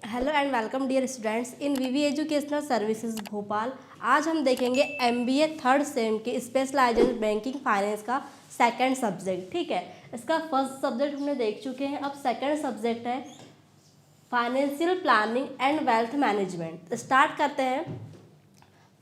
Hello and welcome dear students in VV educational services Bhopal. आज हम देखेंगे एमबीए थर्ड सेम के स्पेशलाइजेशन बैंकिंग फाइनेंस का सेकंड सब्जेक्ट। ठीक है, इसका फर्स्ट सब्जेक्ट हमने देख चुके हैं। अब सेकंड सब्जेक्ट है financial planning and wealth management. Start करते हैं।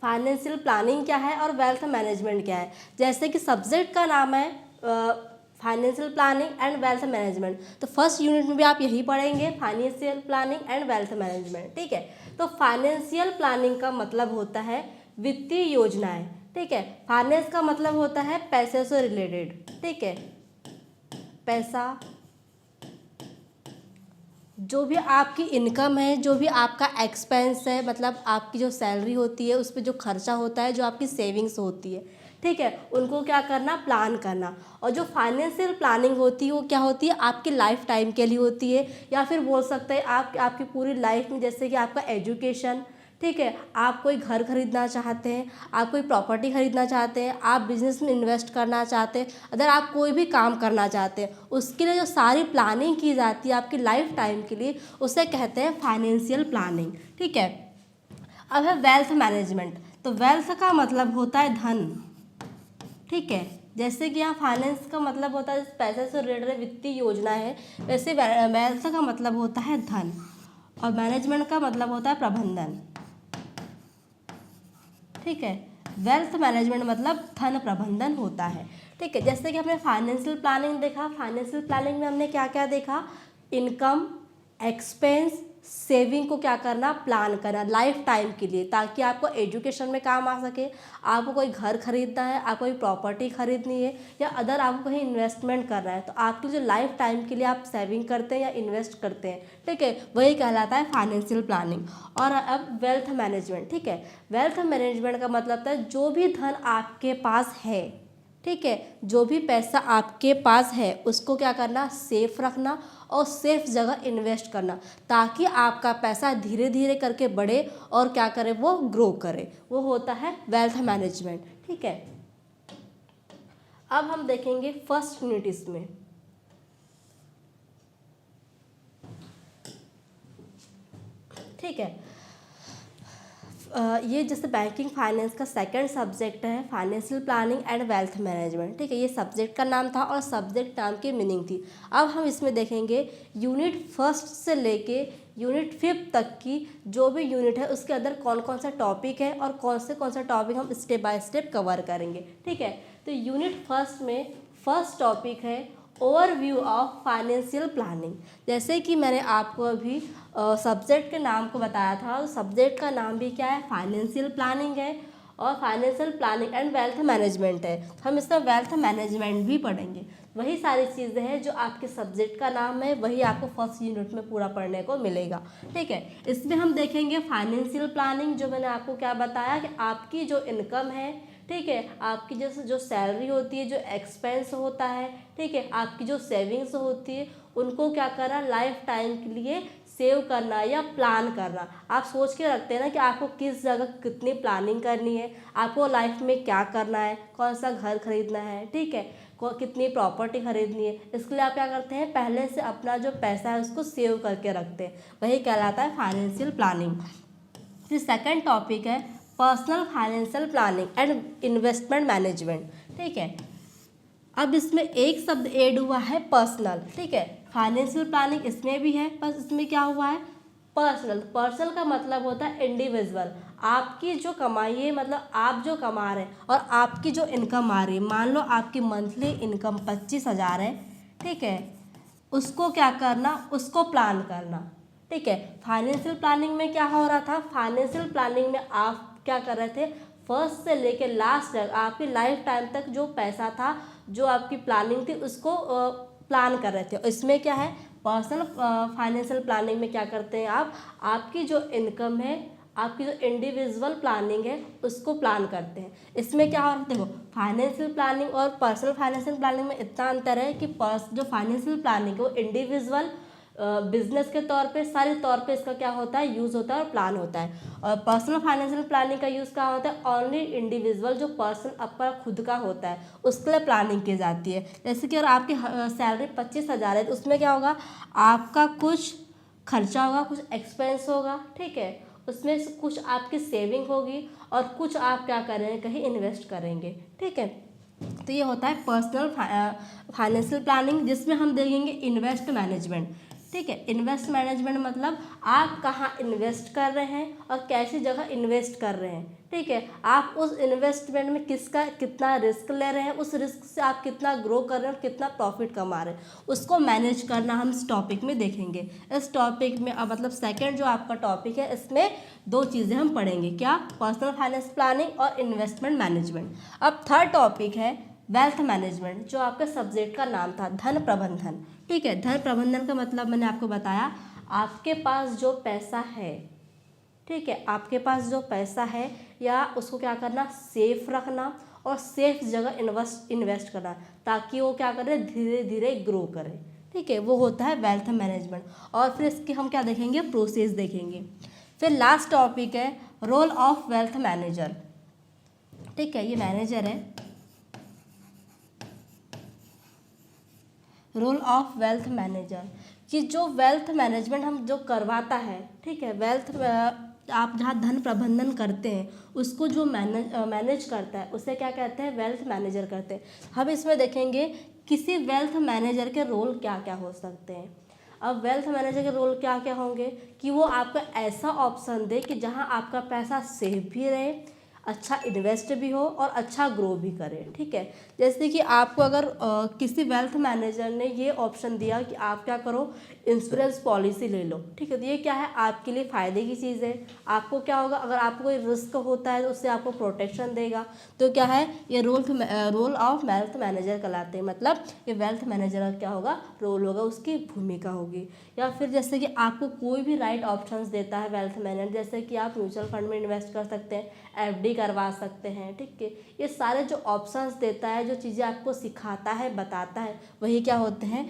फाइनेंशियल प्लानिंग क्या है और वेल्थ मैनेजमेंट क्या है। जैसे कि सब्जेक्ट का नाम है financial planning and wealth management, तो फर्स्ट यूनिट में भी आप यही पढ़ेंगे, financial planning and wealth management. ठीक है, तो फाइनेंशियल प्लानिंग का मतलब होता है वित्तीय योजनाएं। ठीक है, फाइनेंस का मतलब होता है पैसे से रिलेटेड। ठीक है, पैसा, जो भी आपकी इनकम है, जो भी आपका एक्सपेंस है, मतलब आपकी जो सैलरी होती है उस पर जो खर्चा होता है, जो आपकी सेविंग्स होती है, ठीक है, उनको क्या करना, प्लान करना। और जो फाइनेंशियल प्लानिंग होती है वो क्या होती है, आपकी लाइफ टाइम के लिए होती है, या फिर बोल सकते हैं आपकी पूरी लाइफ में। जैसे कि आपका एजुकेशन, ठीक है, आप कोई घर खरीदना चाहते हैं, आप कोई प्रॉपर्टी खरीदना चाहते हैं, आप बिजनेस में इन्वेस्ट करना चाहते हैं, अगर आप कोई भी काम करना चाहते हैं, उसके लिए जो सारी प्लानिंग की जाती है आपकी लाइफ टाइम के लिए, उसे कहते हैं फाइनेंशियल प्लानिंग। ठीक है, अब है वेल्थ मैनेजमेंट। तो वेल्थ का मतलब होता है धन। ठीक है, जैसे कि यहाँ फाइनेंस का मतलब होता है पैसे से रिलेटेड वित्तीय योजना है, वैसे वेल्थ का मतलब होता है धन, और मैनेजमेंट का मतलब होता है प्रबंधन। ठीक है, वेल्थ मैनेजमेंट मतलब धन प्रबंधन होता है। ठीक है, जैसे कि हमने फाइनेंशियल प्लानिंग देखा, फाइनेंशियल प्लानिंग में हमने क्या क्या देखा, इनकम, एक्सपेंस, सेविंग को क्या करना, प्लान करना लाइफ टाइम के लिए, ताकि आपको एजुकेशन में काम आ सके, आपको कोई घर खरीदना है, आपको कोई प्रॉपर्टी खरीदनी है, या अदर आपको कहीं इन्वेस्टमेंट करना है, तो आपकी जो लाइफ टाइम के लिए आप सेविंग करते हैं या इन्वेस्ट करते हैं, ठीक है, वही कहलाता है फाइनेंशियल प्लानिंग। और अब वेल्थ मैनेजमेंट। ठीक है, वेल्थ मैनेजमेंट का मतलब होता है जो भी धन आपके पास है, ठीक है, जो भी पैसा आपके पास है उसको क्या करना, सेफ रखना और सेफ जगह इन्वेस्ट करना, ताकि आपका पैसा धीरे धीरे करके बढ़े और क्या करे, वो ग्रो करे, वो होता है वेल्थ मैनेजमेंट। ठीक है, अब हम देखेंगे फर्स्ट यूनिट इसमें। ठीक है, ये जैसे बैंकिंग फाइनेंस का सेकंड सब्जेक्ट है financial planning and wealth management. ठीक है, ये सब्जेक्ट का नाम था और सब्जेक्ट नाम की मीनिंग थी। अब हम इसमें देखेंगे यूनिट फर्स्ट से लेके यूनिट 5 तक की जो भी यूनिट है उसके अंदर कौन कौन सा टॉपिक है और कौन सा टॉपिक हम स्टेप बाय स्टेप कवर करेंगे। ठीक है, तो यूनिट फर्स्ट में फर्स्ट टॉपिक है ओवरव्यू ऑफ फाइनेंशियल प्लानिंग। जैसे कि मैंने आपको अभी सब्जेक्ट के नाम को बताया था, सब्जेक्ट का नाम भी क्या है, फाइनेंशियल प्लानिंग है, और financial planning and wealth management है। हम इसमें वेल्थ मैनेजमेंट भी पढ़ेंगे। वही सारी चीज़ें हैं जो आपके सब्जेक्ट का नाम है, वही आपको फर्स्ट यूनिट में पूरा पढ़ने को मिलेगा। ठीक है, इसमें हम देखेंगे फाइनेंशियल प्लानिंग, जो मैंने आपको क्या बताया कि आपकी जो इनकम है, ठीक है, आपकी जैसे जो सैलरी होती है, जो एक्सपेंस होता है, ठीक है, आपकी जो सेविंग्स होती है, उनको क्या करना, लाइफ टाइम के लिए सेव करना या प्लान करना। आप सोच के रखते हैं ना कि आपको किस जगह कितनी प्लानिंग करनी है, आपको लाइफ में क्या करना है, कौन सा घर खरीदना है, ठीक है, कितनी प्रॉपर्टी खरीदनी है, इसके लिए आप क्या करते हैं, पहले से अपना जो पैसा है उसको सेव करके रखते हैं, वही कहलाता है फाइनेंशियल प्लानिंग। फिर सेकंड टॉपिक है personal financial planning and investment management. ठीक है, अब इसमें एक शब्द ऐड हुआ है पर्सनल। ठीक है, फाइनेंशियल प्लानिंग इसमें भी है, बस इसमें क्या हुआ है, पर्सनल। पर्सनल का मतलब होता है इंडिविजुअल, आपकी जो कमाई है, मतलब आप जो कमा रहे हैं और आपकी जो इनकम आ रही है, मान लो आपकी मंथली इनकम 25,000 है, ठीक है, उसको क्या करना, उसको प्लान करना। ठीक है, फाइनेंशियल प्लानिंग में क्या हो रहा था, फाइनेंशियल प्लानिंग में आप क्या कर रहे थे, फर्स्ट से लेके लास्ट तक आपकी लाइफ टाइम तक जो पैसा था, जो आपकी प्लानिंग थी, उसको प्लान कर रहे थे। इसमें क्या है, पर्सनल फाइनेंशियल प्लानिंग में क्या करते हैं आप, आपकी जो इनकम है, आपकी जो इंडिविजुअल प्लानिंग है, उसको प्लान करते हैं। इसमें क्या हो रहा है, देखो, फाइनेंशियल प्लानिंग और पर्सनल फाइनेंशियल प्लानिंग में इतना अंतर है कि जो फाइनेंशियल प्लानिंग है वो इंडिविजुअल बिजनेस के तौर पे, सारे तौर पे इसका क्या होता है, यूज़ होता है और प्लान होता है। और पर्सनल फाइनेंशियल प्लानिंग का यूज़ क्या होता है, ओनली इंडिविजुअल, जो पर्सन अपना खुद का होता है उसके लिए प्लानिंग की जाती है। जैसे कि अगर आपकी सैलरी 25,000 है तो उसमें क्या होगा, आपका कुछ खर्चा होगा, कुछ एक्सपेंस होगा, ठीक है, उसमें से कुछ आपकी सेविंग होगी और कुछ आप क्या करेंगे, कहीं इन्वेस्ट करेंगे, ठीक है। तो ये होता है पर्सनल फाइनेंशियल प्लानिंग, जिसमें हम देखेंगे इन्वेस्ट मैनेजमेंट, ठीक है। इन्वेस्ट मैनेजमेंट मतलब आप कहाँ इन्वेस्ट कर रहे हैं और कैसी जगह इन्वेस्ट कर रहे हैं, ठीक है। आप उस इन्वेस्टमेंट में किसका कितना रिस्क ले रहे हैं, उस रिस्क से आप कितना ग्रो कर रहे हैं और कितना प्रॉफिट कमा रहे हैं, उसको मैनेज करना हम इस टॉपिक में देखेंगे। इस टॉपिक में अब मतलब सेकंड जो आपका टॉपिक है, इसमें दो चीज़ें हम पढ़ेंगे, क्या, पर्सनल फाइनेंस प्लानिंग और इन्वेस्टमेंट मैनेजमेंट। अब थर्ड टॉपिक है वेल्थ मैनेजमेंट, जो आपके सब्जेक्ट का नाम था धन प्रबंधन, ठीक है। धन प्रबंधन का मतलब मैंने आपको बताया, आपके पास जो पैसा है, ठीक है, आपके पास जो पैसा है या उसको क्या करना, सेफ रखना और सेफ जगह इन्वेस्ट करना, ताकि वो क्या करे, धीरे धीरे ग्रो करे, ठीक है, वो होता है वेल्थ मैनेजमेंट। और फिर इसके हम क्या देखेंगे, प्रोसेस देखेंगे। फिर लास्ट टॉपिक है रोल ऑफ वेल्थ मैनेजर, ठीक है, ये मैनेजर है, रोल ऑफ वेल्थ मैनेजर, कि जो वेल्थ मैनेजमेंट हम जो करवाता है, ठीक है, वेल्थ आप जहाँ धन प्रबंधन करते हैं उसको जो मैनेज करता है उसे क्या कहते हैं, वेल्थ मैनेजर कहते हैं। हम इसमें देखेंगे किसी वेल्थ मैनेजर के रोल क्या क्या हो सकते हैं। अब वेल्थ मैनेजर के रोल क्या क्या होंगे, कि वो आपको ऐसा ऑप्शन दे कि जहाँ आपका पैसा सेफ भी रहे, अच्छा इन्वेस्ट भी हो और अच्छा ग्रो भी करे, ठीक है। जैसे कि आपको अगर किसी वेल्थ मैनेजर ने ये ऑप्शन दिया कि आप क्या करो, इंश्योरेंस पॉलिसी ले लो, ठीक है, तो ये क्या है, आपके लिए फ़ायदे की चीज़ है। आपको क्या होगा, अगर आपको कोई रिस्क होता है तो उससे आपको प्रोटेक्शन देगा, तो क्या है, ये रोल ऑफ वेल्थ मैनेजर कहलाते हैं। मतलब ये वेल्थ मैनेजर का क्या होगा, रोल होगा, उसकी भूमिका होगी। या फिर जैसे कि आपको कोई भी राइट ऑप्शंस देता है वेल्थ मैनेजर, जैसे कि आप म्यूचुअल फंड में इन्वेस्ट कर सकते हैं, एफडी करवा सकते हैं, ठीक है, ये सारे जो ऑप्शंस देता है, जो चीज़ें आपको सिखाता है, बताता है, वही क्या होते हैं,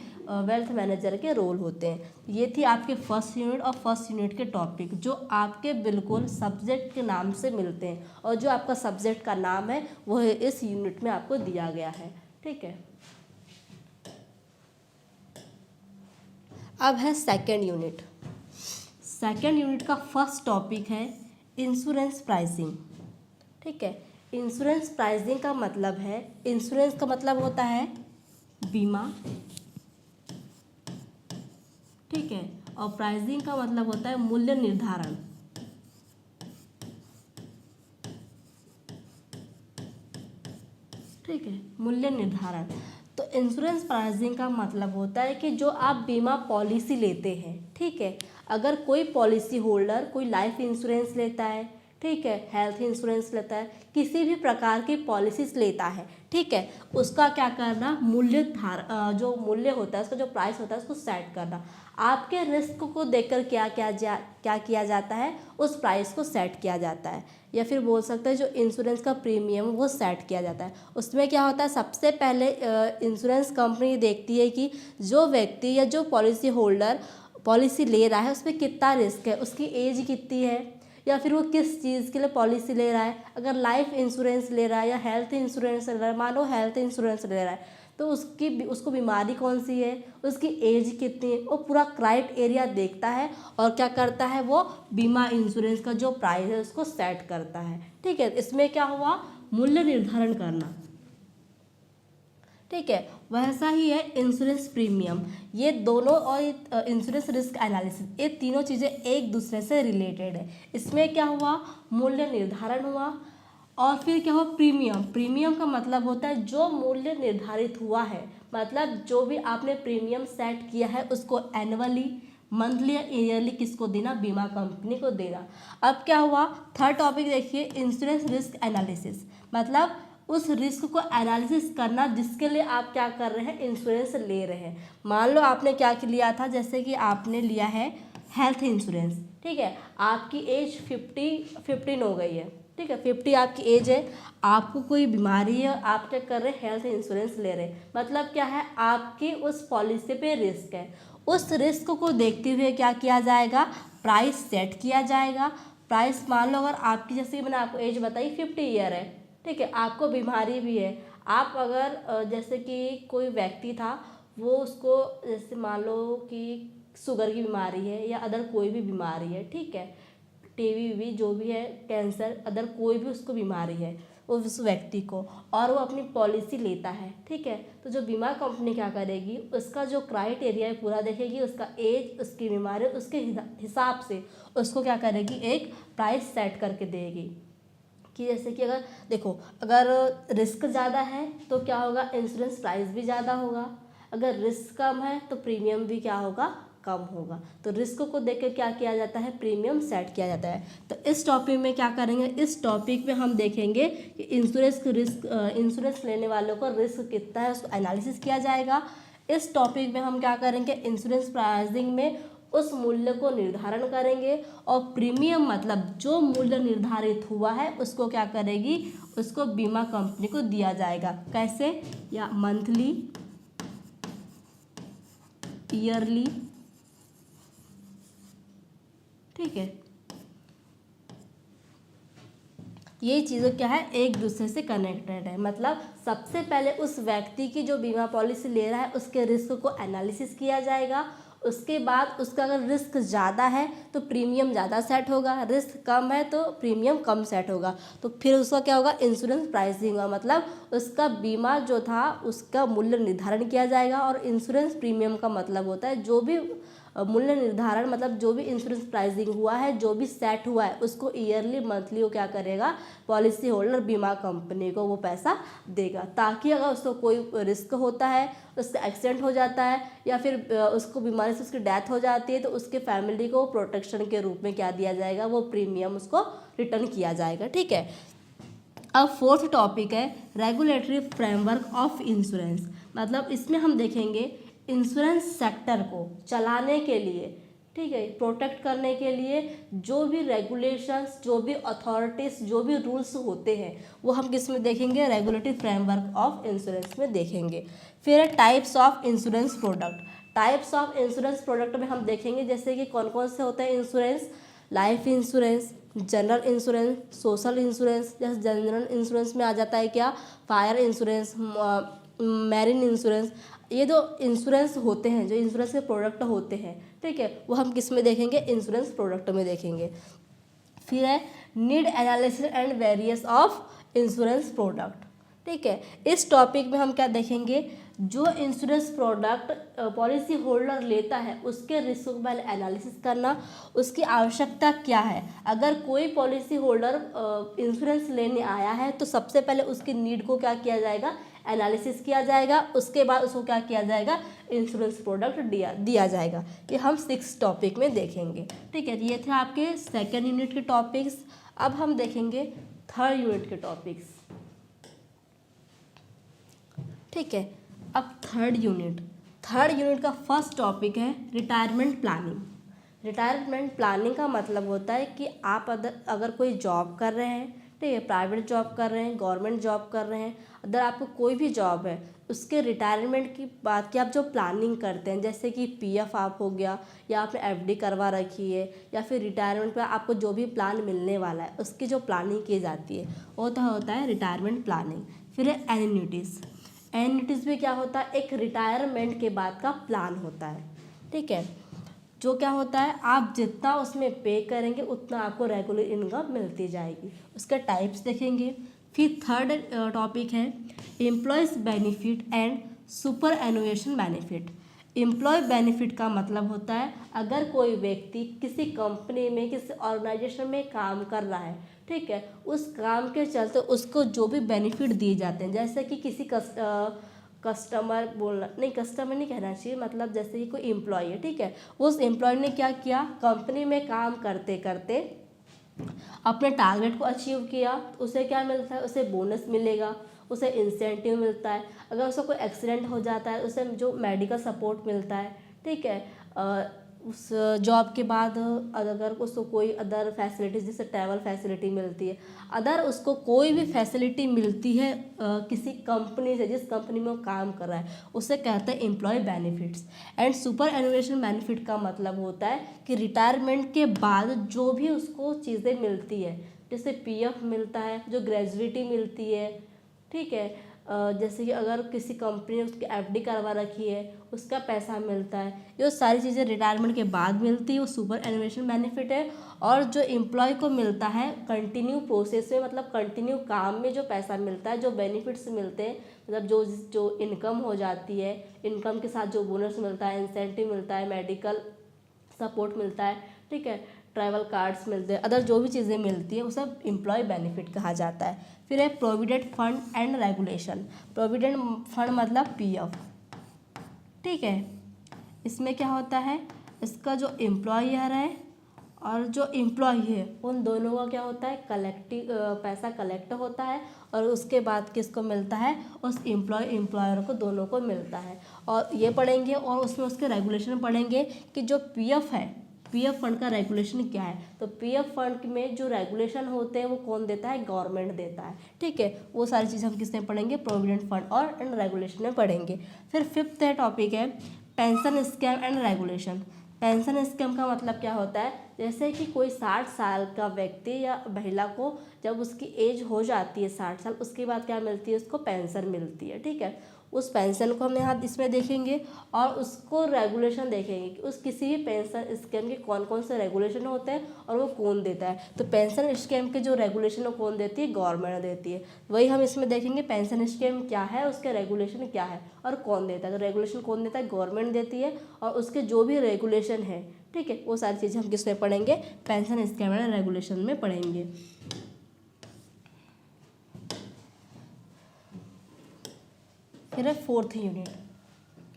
वेल्थ मैनेजर के रोल होते हैं। ये थी आपके फर्स्ट यूनिट और फर्स्ट यूनिट के टॉपिक, जो आपके बिल्कुल सब्जेक्ट के नाम से मिलते हैं, और जो आपका सब्जेक्ट का नाम है वो इस यूनिट में आपको दिया गया है, ठीक है। अब है सेकेंड यूनिट। सेकेंड यूनिट का फर्स्ट टॉपिक है इंश्योरेंस प्राइसिंग, ठीक है। इंश्योरेंस प्राइसिंग का मतलब है, इंश्योरेंस का मतलब होता है बीमा, ठीक है, और प्राइसिंग का मतलब होता है मूल्य निर्धारण, ठीक है, मूल्य निर्धारण। तो इंश्योरेंस प्राइसिंग का मतलब होता है कि जो आप बीमा पॉलिसी लेते हैं, ठीक है, अगर कोई पॉलिसी होल्डर कोई लाइफ इंश्योरेंस लेता है, ठीक है, हेल्थ इंश्योरेंस लेता है, किसी भी प्रकार की पॉलिसीज लेता है, ठीक है, उसका क्या करना, जो मूल्य होता है, उसका जो प्राइस होता है उसको सेट करना। आपके रिस्क को देखकर क्या किया जाता है, उस प्राइस को सेट किया जाता है, या फिर बोल सकते हैं जो इंश्योरेंस का प्रीमियम वो सेट किया जाता है। उसमें क्या होता है, सबसे पहले इंश्योरेंस कंपनी देखती है कि जो व्यक्ति या जो पॉलिसी होल्डर पॉलिसी ले रहा है उसमें कितना रिस्क है, उसकी एज कितनी है, या फिर वो किस चीज़ के लिए पॉलिसी ले रहा है। अगर लाइफ इंश्योरेंस ले रहा है या हेल्थ इंश्योरेंस ले रहा है, मानो हेल्थ इंश्योरेंस ले रहा है, तो उसको बीमारी कौन सी है, उसकी एज कितनी है, वो पूरा क्राइटेरिया देखता है और क्या करता है, वो बीमा इंश्योरेंस का जो प्राइस है उसको सेट करता है, ठीक है। इसमें क्या हुआ, मूल्य निर्धारण करना, ठीक है। वैसा ही है इंश्योरेंस प्रीमियम, ये दोनों और इंश्योरेंस रिस्क एनालिसिस, ये तीनों चीज़ें एक दूसरे से रिलेटेड है। इसमें क्या हुआ, मूल्य निर्धारण हुआ, और फिर क्या हुआ, प्रीमियम। प्रीमियम का मतलब होता है जो मूल्य निर्धारित हुआ है, मतलब जो भी आपने प्रीमियम सेट किया है उसको एनुअली, मंथली या ईयरली किसको देना, बीमा कंपनी को देना। अब क्या हुआ, थर्ड टॉपिक देखिए, इंश्योरेंस रिस्क एनालिसिस, मतलब उस रिस्क को एनालिसिस करना जिसके लिए आप क्या कर रहे हैं, इंश्योरेंस ले रहे हैं। मान लो आपने क्या लिया था, जैसे कि आपने लिया है हेल्थ इंश्योरेंस, ठीक है, आपकी एज 15 हो गई है, ठीक है, 50 आपकी एज है, आपको कोई बीमारी है, आप क्या कर रहे हैं, हेल्थ इंश्योरेंस ले रहे हैं। मतलब क्या है, आपकी उस पॉलिसी पे रिस्क है, उस रिस्क को देखते हुए क्या किया जाएगा, प्राइस सेट किया जाएगा। प्राइस मान लो अगर आपकी, जैसे मैंने आपको एज बताई 50 ईयर है, ठीक है, आपको बीमारी भी है, आप अगर जैसे कि कोई व्यक्ति था, वो उसको जैसे मान लो कि शुगर की बीमारी है या अदर कोई भी बीमारी है, ठीक है, टीबी भी जो भी है, कैंसर, अदर कोई भी उसको बीमारी है उस व्यक्ति को, और वो अपनी पॉलिसी लेता है, ठीक है, तो जो बीमा कंपनी क्या करेगी, उसका जो क्राइटेरिया है पूरा देखेगी, उसका एज, उसकी बीमारी, उसके हिसाब से उसको क्या करेगी, एक प्राइस सेट करके देगी। कि जैसे कि अगर देखो, अगर रिस्क ज़्यादा है तो क्या होगा, इंश्योरेंस प्राइस भी ज़्यादा होगा, अगर रिस्क कम है तो प्रीमियम भी क्या होगा, कम होगा। तो रिस्क को देख के क्या किया जाता है, प्रीमियम सेट किया जाता है। तो इस टॉपिक में क्या करेंगे, इस टॉपिक में हम देखेंगे कि इंश्योरेंस लेने वालों का रिस्क कितना है, उसको एनालिसिस किया जाएगा। इस टॉपिक में हम क्या करेंगे, इंश्योरेंस प्राइसिंग में उस मूल्य को निर्धारण करेंगे, और प्रीमियम मतलब जो मूल्य निर्धारित हुआ है उसको क्या करेगी, उसको बीमा कंपनी को दिया जाएगा। कैसे, या मंथली, ईयरली, ठीक है, ये चीज़ें क्या है, एक दूसरे से कनेक्टेड है। मतलब सबसे पहले उस व्यक्ति की जो बीमा पॉलिसी ले रहा है उसके रिस्क को एनालिसिस किया जाएगा, उसके बाद उसका अगर रिस्क ज़्यादा है तो प्रीमियम ज़्यादा सेट होगा, रिस्क कम है तो प्रीमियम कम सेट होगा। तो फिर उसका क्या होगा, इंश्योरेंस प्राइसिंग होगा, मतलब उसका बीमा जो था उसका मूल्य निर्धारण किया जाएगा। और इंश्योरेंस प्रीमियम का मतलब होता है जो भी मूल्य निर्धारण, मतलब जो भी इंश्योरेंस प्राइसिंग हुआ है, जो भी सेट हुआ है, उसको ईयरली मंथली वो क्या करेगा, पॉलिसी होल्डर बीमा कंपनी को वो पैसा देगा, ताकि अगर उसको कोई रिस्क होता है, उसका एक्सीडेंट हो जाता है या फिर उसको बीमारी से उसकी डेथ हो जाती है, तो उसके फैमिली को प्रोटेक्शन के रूप में क्या दिया जाएगा, वो प्रीमियम उसको रिटर्न किया जाएगा, ठीक है। अब फोर्थ टॉपिक है रेगुलेटरी फ्रेमवर्क ऑफ इंश्योरेंस। मतलब इसमें हम देखेंगे इंश्योरेंस सेक्टर को चलाने के लिए, ठीक है, प्रोटेक्ट करने के लिए जो भी रेगुलेशंस, जो भी अथॉरिटीज़, जो भी रूल्स होते हैं वो हम किस में देखेंगे, रेगुलेटरी फ्रेमवर्क ऑफ इंश्योरेंस में देखेंगे। फिर है types of insurance product. Types of insurance product में हम देखेंगे जैसे कि कौन कौन से होते हैं insurance, life insurance, general insurance, social insurance. जैसे जनरल इंश्योरेंस में आ जाता है क्या, फायर इंश्योरेंस, मैरिन इंश्योरेंस। ये जो इंश्योरेंस होते हैं, जो इंश्योरेंस के प्रोडक्ट होते हैं, ठीक है, वो हम किस में देखेंगे, इंश्योरेंस प्रोडक्ट में देखेंगे। फिर है need analysis and various of insurance product, ठीक है। इस टॉपिक में हम क्या देखेंगे, जो इंश्योरेंस प्रोडक्ट पॉलिसी होल्डर लेता है उसके रिस्क को पहले एनालिसिस करना, उसकी आवश्यकता क्या है। अगर कोई पॉलिसी होल्डर इंश्योरेंस लेने आया है तो सबसे पहले उसकी नीड को क्या किया जाएगा, एनालिसिस किया जाएगा, उसके बाद उसको क्या किया जाएगा, इंश्योरेंस प्रोडक्ट दिया जाएगा। ये हम 6 टॉपिक में देखेंगे, ठीक है। ये थे आपके सेकेंड यूनिट के टॉपिक्स। अब हम देखेंगे थर्ड यूनिट के टॉपिक्स, ठीक है। अब थर्ड यूनिट का फर्स्ट टॉपिक है रिटायरमेंट प्लानिंग। रिटायरमेंट प्लानिंग का मतलब होता है कि आप अगर कोई जॉब कर रहे हैं, ठीक है, प्राइवेट जॉब कर रहे हैं, गवर्नमेंट जॉब कर रहे हैं, अगर आपको कोई भी जॉब है उसके रिटायरमेंट की बात की आप जो प्लानिंग करते हैं, जैसे कि पीएफ आप हो गया, या आपने एफडी करवा रखी है, या फिर रिटायरमेंट पे आपको जो भी प्लान मिलने वाला है उसकी जो प्लानिंग की जाती है वो तो होता है रिटायरमेंट प्लानिंग। फिर है एन्युइटीज़। एन्युइटीज़ में क्या होता है, एक रिटायरमेंट के बाद का प्लान होता है, ठीक है, जो क्या होता है आप जितना उसमें पे करेंगे उतना आपको रेगुलर इनकम मिलती जाएगी। उसके टाइप्स देखेंगे। फिर थर्ड टॉपिक है employees benefit and superannuation benefit. Employee benefit का मतलब होता है अगर कोई व्यक्ति किसी कंपनी में, किसी ऑर्गेनाइजेशन में काम कर रहा है, ठीक है, उस काम के चलते उसको जो भी बेनिफिट दिए जाते हैं, जैसे कि किसी कस्टमर नहीं कहना चाहिए, मतलब जैसे कि कोई एम्प्लॉय है, ठीक है, उस एम्प्लॉय ने क्या किया, कंपनी में काम करते करते अपने टारगेट को अचीव किया, तो उसे क्या मिलता है, उसे बोनस मिलेगा, उसे इंसेंटिव मिलता है। अगर उसका कोई एक्सीडेंट हो जाता है उसे जो मेडिकल सपोर्ट मिलता है, ठीक है। उस जॉब के बाद अगर उसको कोई अदर फैसिलिटीज़ जैसे ट्रैवल फैसिलिटी मिलती है, अदर उसको कोई भी फैसिलिटी मिलती है किसी कंपनी से, जिस कंपनी में वो काम कर रहा है, उसे कहते हैं employee benefits. And superannuation benefit का मतलब होता है कि रिटायरमेंट के बाद जो भी उसको चीज़ें मिलती है, जैसे पीएफ मिलता है, जो ग्रेजुइटी मिलती है, ठीक है, जैसे कि अगर किसी कंपनी ने उसकी एफडी करवा रखी है उसका पैसा मिलता है। ये सारी चीज़ें रिटायरमेंट के बाद मिलती है, वो सुपर एनुएशन बेनिफिट है। और जो एम्प्लॉय को मिलता है कंटिन्यू प्रोसेस में, मतलब कंटिन्यू काम में जो पैसा मिलता है, जो बेनिफिट्स मिलते हैं, मतलब जो इनकम हो जाती है, इनकम के साथ जो बोनस मिलता है, इंसेंटिव मिलता है, मेडिकल सपोर्ट मिलता है, ठीक है, ट्रैवल कार्ड्स मिलते हैं, अदर जो भी चीज़ें मिलती है वो सब एम्प्लॉय बेनिफिट कहा जाता है। फिर है provident fund and regulation. Provident fund मतलब पीएफ, ठीक है। इसमें क्या होता है, इसका जो एम्प्लॉयर है और जो एम्प्लॉय है उन दोनों का क्या होता है, कलेक्टिव पैसा कलेक्ट होता है और उसके बाद किसको मिलता है, उस एम्प्लॉयर को, दोनों को मिलता है। और ये पढ़ेंगे और उसमें उसके रेगुलेशन पढ़ेंगे कि जो पीएफ है, पीएफ फंड का रेगुलेशन क्या है। तो पीएफ फंड में जो रेगुलेशन होते हैं वो कौन देता है, गवर्नमेंट देता है, ठीक है। वो सारी चीज़ हम किसमें पढ़ेंगे, प्रोविडेंट फंड और एंड रेगुलेशन में पढ़ेंगे। फिर फिफ्थ है टॉपिक है pension scheme and regulation. Pension scheme का मतलब क्या होता है, जैसे कि कोई 60 साल का व्यक्ति या महिला को जब उसकी एज हो जाती है 60 साल, उसके बाद क्या मिलती है, उसको पेंशन मिलती है, ठीक है। उस पेंशन को हम यहाँ इसमें देखेंगे और उसको रेगुलेशन देखेंगे कि उस किसी भी पेंशन स्कीम के कौन कौन से रेगुलेशन होते हैं और वो कौन देता है। तो पेंशन स्कीम के जो रेगुलेशन वो कौन देती है, गवर्नमेंट देती है। वही हम इसमें देखेंगे पेंशन स्कीम क्या है, उसके रेगुलेशन क्या है और कौन देता है। तो रेगुलेशन कौन देता है, गवर्नमेंट देती है। और उसके जो भी रेगुलेशन है, ठीक है, वो सारी चीज़ें हम किसमें पढ़ेंगे, पेंशन स्कीम एंड रेगुलेशन में पढ़ेंगे। फिर है फोर्थ यूनिट,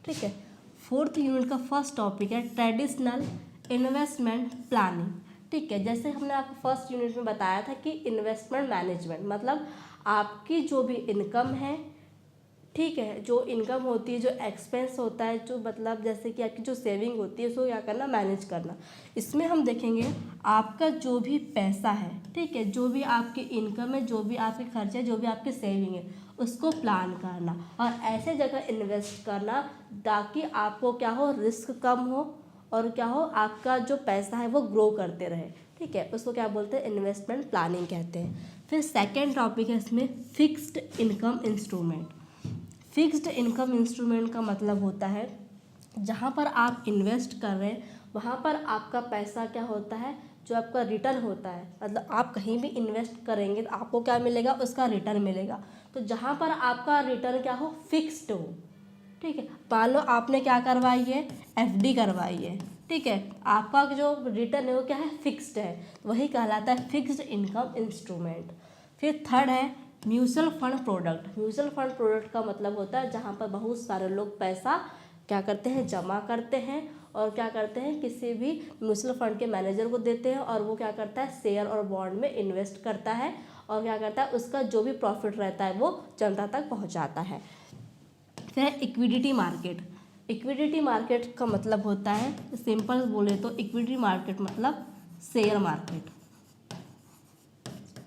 ठीक है। फोर्थ यूनिट का फर्स्ट टॉपिक है ट्रेडिशनल इन्वेस्टमेंट प्लानिंग, ठीक है। जैसे हमने आपको फर्स्ट यूनिट में बताया था कि इन्वेस्टमेंट मैनेजमेंट मतलब आपकी जो भी इनकम है, ठीक है, जो इनकम होती है, जो एक्सपेंस होता है, जो मतलब जैसे कि आपकी जो सेविंग होती है उसको क्या करना, मैनेज करना। इसमें हम देखेंगे आपका जो भी पैसा है, ठीक है, जो भी आपकी इनकम है, जो भी आपके खर्चे, जो भी आपकी सेविंग है, उसको प्लान करना और ऐसे जगह इन्वेस्ट करना ताकि आपको क्या हो, रिस्क कम हो और क्या हो, आपका जो पैसा है वो ग्रो करते रहे, ठीक है। उसको क्या बोलते हैं, इन्वेस्टमेंट प्लानिंग कहते हैं। फिर सेकेंड टॉपिक है इसमें fixed income instrument. Fixed income instrument का मतलब होता है जहाँ पर आप इन्वेस्ट कर रहे हैं वहाँ पर आपका पैसा क्या होता है, जो आपका रिटर्न होता है, मतलब आप कहीं भी इन्वेस्ट करेंगे तो आपको क्या मिलेगा, उसका रिटर्न मिलेगा। तो जहाँ पर आपका रिटर्न क्या हो, फिक्स्ड हो, ठीक है। मान लो आपने क्या करवाई है, एफडी करवाई है, ठीक है, आपका जो रिटर्न है वो क्या है, फिक्स्ड है, वही कहलाता है फिक्स्ड इनकम इंस्ट्रूमेंट। फिर थर्ड है mutual fund product. Mutual fund product का मतलब होता है जहाँ पर बहुत सारे लोग पैसा क्या करते हैं, जमा करते हैं और क्या करते हैं, किसी भी म्यूचुअल फंड के मैनेजर को देते हैं और वो क्या करता है, शेयर और बॉन्ड में इन्वेस्ट करता है और क्या करता है, उसका जो भी प्रॉफिट रहता है वो जनता तक पहुँचाता है। फिर है इक्विडिटी मार्केट। इक्विडिटी मार्केट का मतलब होता है, सिंपल बोले तो इक्विडिटी मार्केट मतलब शेयर मार्केट,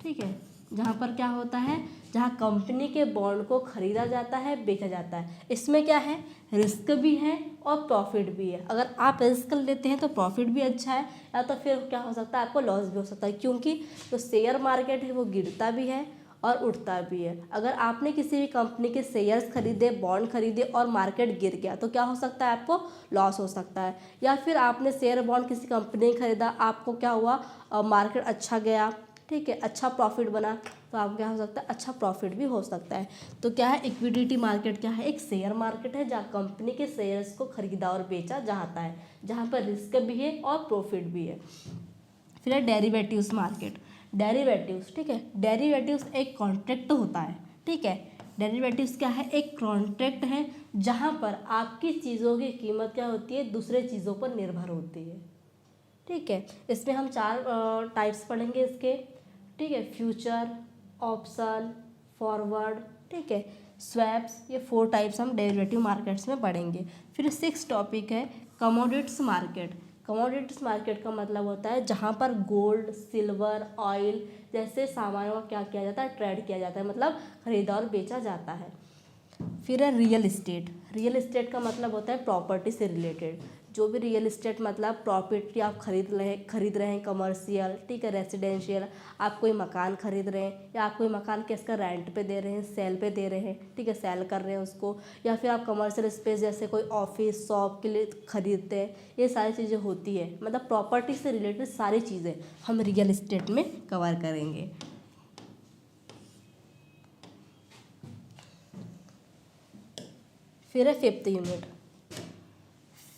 ठीक है, जहाँ पर क्या होता है, जहाँ कंपनी के बॉन्ड को खरीदा जाता है, बेचा जाता है। इसमें क्या है, रिस्क भी है और प्रॉफिट भी है। अगर आप रिस्क लेते हैं तो प्रॉफिट भी अच्छा है, या तो फिर क्या हो सकता है, आपको लॉस भी हो सकता है, क्योंकि जो शेयर मार्केट है वो गिरता भी है और उठता भी है। अगर आपने किसी भी कंपनी के शेयर्स खरीदे, बॉन्ड खरीदे और मार्केट गिर गया तो क्या हो सकता है, आपको लॉस हो सकता है। या फिर आपने शेयर बॉन्ड किसी कंपनी खरीदा, आपको क्या हुआ, मार्केट अच्छा गया, ठीक है, अच्छा प्रॉफिट बना, तो आपको क्या हो सकता है, अच्छा प्रॉफिट भी हो सकता है। तो क्या है, इक्विडिटी मार्केट क्या है, एक शेयर मार्केट है जहाँ कंपनी के शेयर्स को खरीदा और बेचा जाता है, जहाँ पर रिस्क भी है और प्रॉफिट भी है। फिर है डेरिवेटिव्स मार्केट। डेरिवेटिव्स, ठीक है, डेरिवेटिव्स एक कॉन्ट्रैक्ट होता है, ठीक है। डेरिवेटिव्स क्या है, एक कॉन्ट्रैक्ट है जहाँ पर आपकी चीज़ों की कीमत क्या होती है, दूसरे चीज़ों पर निर्भर होती है, ठीक है। इसमें हम 4 टाइप्स पढ़ेंगे इसके, ठीक है, फ्यूचर, ऑप्शन, फॉरवर्ड, ठीक है, स्वैप्स, ये 4 टाइप्स हम डेरिवेटिव मार्केट्स में पढ़ेंगे। फिर 6 टॉपिक है कमोडिटीज मार्केट। कमोडिटीज मार्केट का मतलब होता है जहाँ पर गोल्ड, सिल्वर, ऑयल जैसे सामानों का क्या किया जाता है, ट्रेड किया जाता है, मतलब खरीदा और बेचा जाता है। फिर है रियल इस्टेट। रियल इस्टेट का मतलब होता है प्रॉपर्टी से रिलेटेड, जो भी रियल इस्टेट मतलब प्रॉपर्टी आप खरीद रहे हैं कमर्शियल, ठीक है, रेसिडेंशियल, आप कोई मकान खरीद रहे हैं या आप कोई मकान किसका रेंट पे दे रहे हैं, सेल पे दे रहे हैं, ठीक है, सेल कर रहे हैं उसको, या फिर आप कमर्शियल स्पेस जैसे कोई ऑफिस शॉप के लिए खरीदते हैं, ये सारी चीज़ें होती है। मतलब प्रॉपर्टी से रिलेटेड सारी चीज़ें हम रियल इस्टेट में कवर करेंगे। फिर है फिफ्थ यूनिट।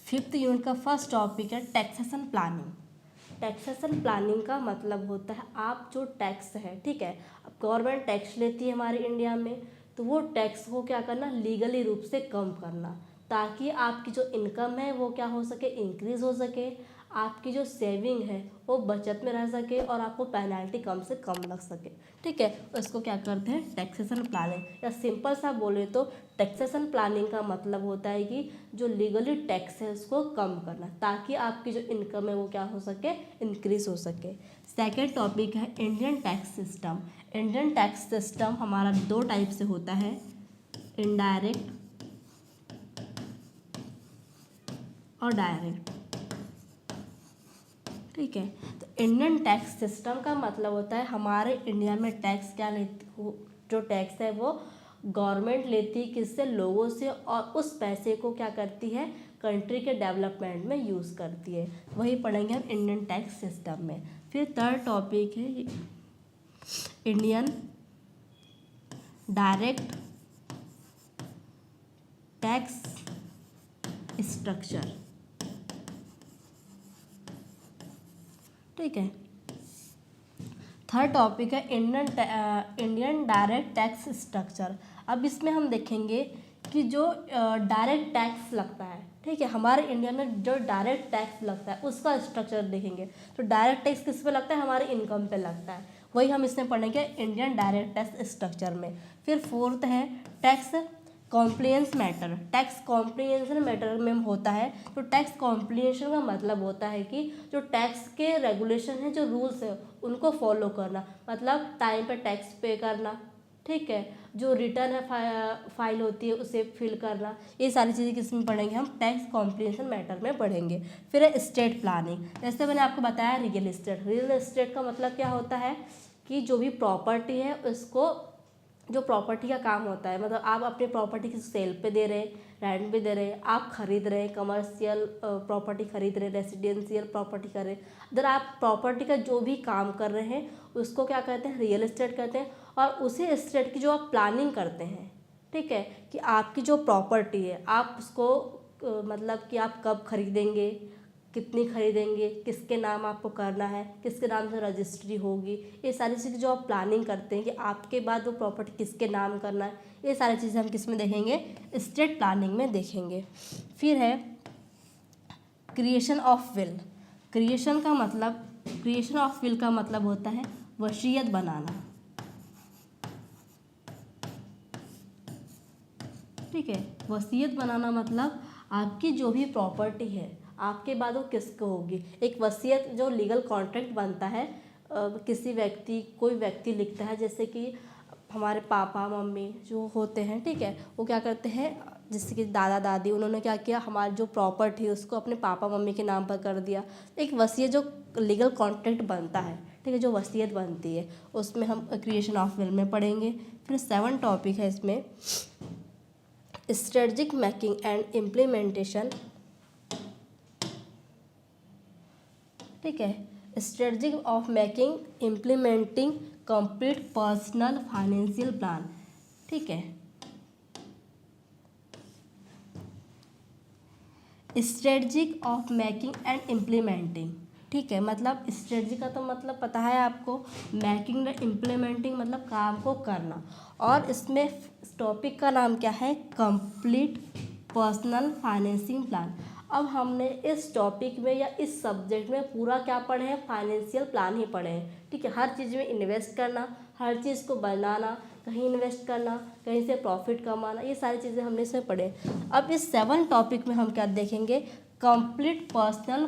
फिफ्थ यूनिट का फर्स्ट टॉपिक है टैक्सेशन प्लानिंग। टैक्सेशन प्लानिंग का मतलब होता है आप जो टैक्स है, ठीक है, अब गवर्नमेंट टैक्स लेती है हमारे इंडिया में, तो वो टैक्स को क्या करना, लीगली रूप से कम करना, ताकि आपकी जो इनकम है वो क्या हो सके, इंक्रीज हो सके, आपकी जो सेविंग है वो बचत में रह सके और आपको पेनल्टी कम से कम लग सके, ठीक है। उसको क्या करते हैं, टैक्सेशन प्लानिंग, या सिंपल सा बोले तो टैक्सेशन प्लानिंग का मतलब होता है कि जो लीगली टैक्स है उसको कम करना, ताकि आपकी जो इनकम है वो क्या हो सके, इंक्रीज हो सके। सेकेंड टॉपिक है Indian tax system. Indian tax system हमारा दो टाइप से होता है, इनडायरेक्ट और डायरेक्ट, ठीक है। तो इंडियन टैक्स सिस्टम का मतलब होता है हमारे इंडिया में टैक्स क्या लेती हो, जो टैक्स है वो गवर्नमेंट लेती है किससे, लोगों से, और उस पैसे को क्या करती है, कंट्री के डेवलपमेंट में यूज़ करती है। वही पढ़ेंगे हम इंडियन टैक्स सिस्टम में। फिर थर्ड टॉपिक है इंडियन डायरेक्ट टैक्स स्ट्रक्चर, ठीक है। थर्ड टॉपिक है इंडियन डायरेक्ट टैक्स स्ट्रक्चर। अब इसमें हम देखेंगे कि जो डायरेक्ट टैक्स लगता है, ठीक है, हमारे इंडिया में जो डायरेक्ट टैक्स लगता है उसका स्ट्रक्चर देखेंगे। तो डायरेक्ट टैक्स किस पे लगता है, हमारे इनकम पे लगता है, वही हम इसमें पढ़ेंगे इंडियन डायरेक्ट टैक्स स्ट्रक्चर में। फिर फोर्थ है tax compliance matter. Tax compliance matter में होता है, तो टैक्स कॉम्प्लियंसन का मतलब होता है कि जो टैक्स के रेगुलेशन है, जो रूल्स है उनको फॉलो करना, मतलब टाइम पे टैक्स पे करना, ठीक है, जो रिटर्न है फाइल होती है उसे फिल करना, ये सारी चीज़ें किस में पढ़ेंगे हम, टैक्स कॉम्प्लियंसन मैटर में पढ़ेंगे। फिर है स्टेट प्लानिंग। जैसे मैंने आपको बताया रियल इस्टेट, रियल इस्टेट का मतलब क्या होता है कि जो भी प्रॉपर्टी है उसको, जो प्रॉपर्टी का काम होता है, मतलब आप अपनी प्रॉपर्टी की सेल पे दे रहे हैं, रेंट पे दे रहे हैं, आप खरीद रहे हैं, कमर्शियल प्रॉपर्टी खरीद रहे हैं, रेसिडेंशियल प्रॉपर्टी कर रहे हैं, अगर आप प्रॉपर्टी का जो भी काम कर रहे हैं उसको क्या कहते हैं, रियल एस्टेट कहते हैं। और उसी एस्टेट की जो आप प्लानिंग करते हैं, ठीक है, कि आपकी जो प्रॉपर्टी है आप उसको मतलब कि आप कब खरीदेंगे, कितनी खरीदेंगे, किसके नाम आपको करना है, किसके नाम से रजिस्ट्री होगी, ये सारी चीज़ें जो आप प्लानिंग करते हैं कि आपके बाद वो प्रॉपर्टी किसके नाम करना है, ये सारी चीज़ें हम किस में देखेंगे, स्टेट प्लानिंग में देखेंगे। फिर है creation of will. Creation of will का मतलब होता है वसीयत बनाना, ठीक है। वसीयत बनाना मतलब आपकी जो भी प्रॉपर्टी है आपके बाद वो किसको होगी। एक वसीयत जो लीगल कॉन्ट्रैक्ट बनता है, कोई व्यक्ति लिखता है, जैसे कि हमारे पापा मम्मी जो होते हैं, ठीक है, वो क्या करते हैं, जैसे कि दादा दादी, उन्होंने क्या किया, हमारी जो प्रॉपर्टी है उसको अपने पापा मम्मी के नाम पर कर दिया। एक वसीयत जो लीगल कॉन्ट्रैक्ट बनता है, ठीक है, जो वसीयत बनती है उसमें हम क्रिएशन ऑफ विल में पढ़ेंगे। फिर 7 टॉपिक है इसमें स्ट्रेटजिक मेकिंग एंड इम्प्लीमेंटेशन, ठीक है, strategic of making implementing complete personal financial plan, ठीक है। Strategic of making and implementing, ठीक है, मतलब स्ट्रेटजी का तो मतलब पता है आपको, मेकिंग और इम्प्लीमेंटिंग मतलब काम को करना, और इसमें टॉपिक का नाम क्या है, कंप्लीट पर्सनल फाइनेंसिंग प्लान। अब हमने इस टॉपिक में या इस सब्जेक्ट में पूरा क्या पढ़े हैं, फाइनेंशियल प्लान ही पढ़े हैं, ठीक है। हर चीज़ में इन्वेस्ट करना, हर चीज़ को बनाना, कहीं इन्वेस्ट करना, कहीं से प्रॉफिट कमाना, ये सारी चीज़ें हमने इसमें पढ़े। अब इस 7 टॉपिक में हम क्या देखेंगे, कंप्लीट पर्सनल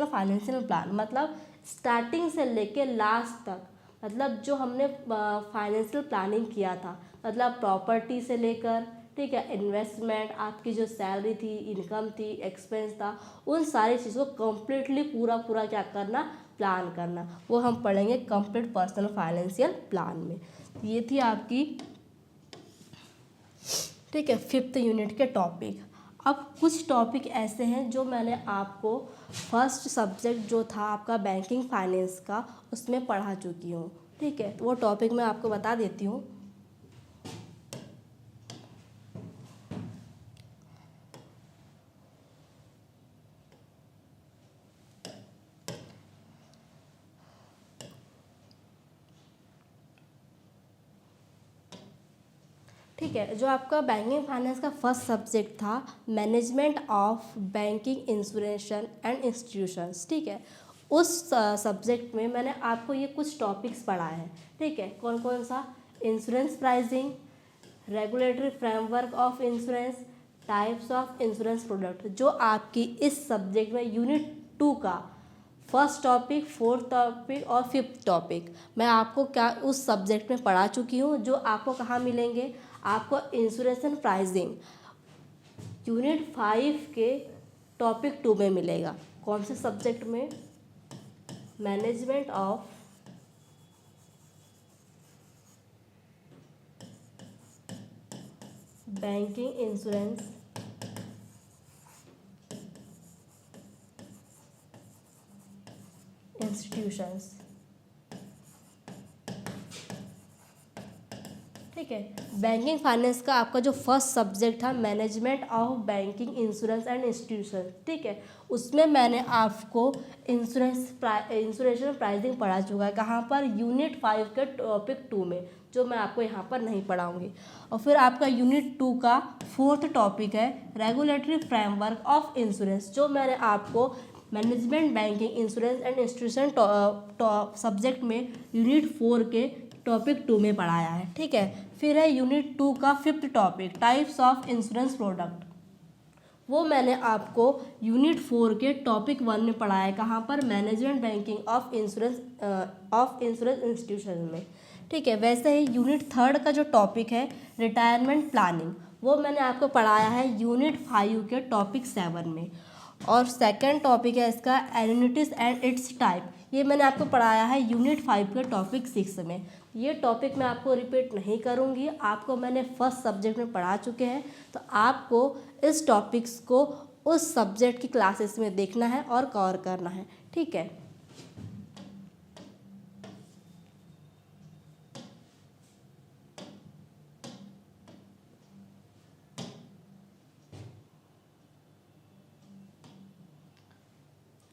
फाइनेंशियल प्लान, मतलब स्टार्टिंग से लेके लास्ट तक, मतलब जो हमने फाइनेंशियल प्लानिंग किया था, मतलब प्रॉपर्टी से लेकर, ठीक है, इन्वेस्टमेंट, आपकी जो सैलरी थी, इनकम थी, एक्सपेंस था, उन सारी चीज़ों को कम्प्लीटली पूरा क्या करना, प्लान करना, वो हम पढ़ेंगे कंप्लीट पर्सनल फाइनेंशियल प्लान में। ये थी आपकी, ठीक है, 5th यूनिट के टॉपिक। अब कुछ टॉपिक ऐसे हैं जो मैंने आपको फर्स्ट सब्जेक्ट जो था आपका बैंकिंग फाइनेंस का, उसमें पढ़ा चुकी हूँ, ठीक है, वो टॉपिक मैं आपको बता देती हूँ। ठीक है, जो आपका बैंकिंग फाइनेंस का फर्स्ट सब्जेक्ट था management of banking insurance and institutions, ठीक है, उस सब्जेक्ट में मैंने आपको ये कुछ टॉपिक्स पढ़ाए हैं, ठीक है, कौन कौन सा, insurance pricing, regulatory framework of insurance, types of insurance product, जो आपकी इस सब्जेक्ट में यूनिट 2 का फर्स्ट टॉपिक, 4th टॉपिक और 5th टॉपिक मैं आपको क्या उस सब्जेक्ट में पढ़ा चुकी हूँ, जो आपको कहाँ मिलेंगे, आपको इंश्योरेंस एंड प्राइसिंग यूनिट 5 के टॉपिक 2 में मिलेगा। कौन से सब्जेक्ट में, management of banking insurance institutions, ठीक है, बैंकिंग फाइनेंस का आपका जो फर्स्ट सब्जेक्ट था management of banking insurance and institution, ठीक है, उसमें मैंने आपको इंश्योरेंस प्राइसिंग पढ़ा चुका है, कहाँ पर, यूनिट 5 के टॉपिक 2 में, जो मैं आपको यहाँ पर नहीं पढ़ाऊँगी। और फिर आपका यूनिट 2 का 4th टॉपिक है रेगुलेटरी फ्रेमवर्क ऑफ इंश्योरेंस, जो मैंने आपको management banking insurance and institution subject में यूनिट 4 के टॉपिक 2 में पढ़ाया है, ठीक है। फिर है यूनिट 2 का 5th topic types of insurance product, वो मैंने आपको यूनिट 4 के टॉपिक 1 में पढ़ाया है, कहाँ पर, management banking of insurance institution में, ठीक है। वैसे ही यूनिट 3 का जो टॉपिक है रिटायरमेंट प्लानिंग, वो मैंने आपको पढ़ाया है यूनिट 5 के टॉपिक 7 में। और सेकंड टॉपिक है इसका एन्युइटीज एंड इट्स टाइप, ये मैंने आपको पढ़ाया है यूनिट 5 के टॉपिक 6 में। ये टॉपिक मैं आपको रिपीट नहीं करूँगी, आपको मैंने फर्स्ट सब्जेक्ट में पढ़ा चुके हैं, तो आपको इस टॉपिक्स को उस सब्जेक्ट की क्लासेस में देखना है और कवर करना है, ठीक है।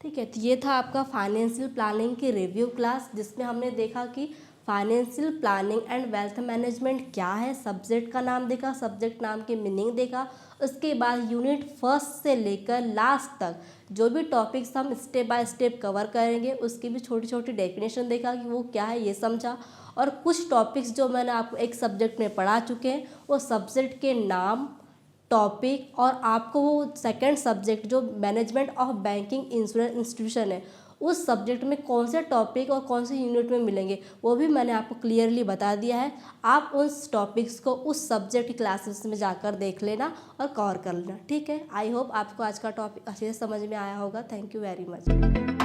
ठीक है, तो ये था आपका फाइनेंशियल प्लानिंग की रिव्यू क्लास, जिसमें हमने देखा कि financial planning and wealth management क्या है, सब्जेक्ट का नाम देखा, सब्जेक्ट नाम की मीनिंग देखा। उसके बाद यूनिट 1 से लेकर लास्ट तक जो भी टॉपिक्स हम स्टेप बाय स्टेप कवर करेंगे, उसकी भी छोटी छोटी डेफिनेशन देखा कि वो क्या है, ये समझा। और कुछ टॉपिक्स जो मैंने आपको एक सब्जेक्ट में पढ़ा चुके हैं, वो सब्जेक्ट के नाम, टॉपिक और आपको वो सेकंड सब्जेक्ट जो management of banking insurance institution है, उस सब्जेक्ट में कौन से टॉपिक और कौन से यूनिट में मिलेंगे, वो भी मैंने आपको क्लियरली बता दिया है। आप उस टॉपिक्स को उस सब्जेक्ट की क्लासेस में जाकर देख लेना और कवर कर लेना, ठीक है। आई होप आपको आज का टॉपिक अच्छे से समझ में आया होगा। Thank you very much.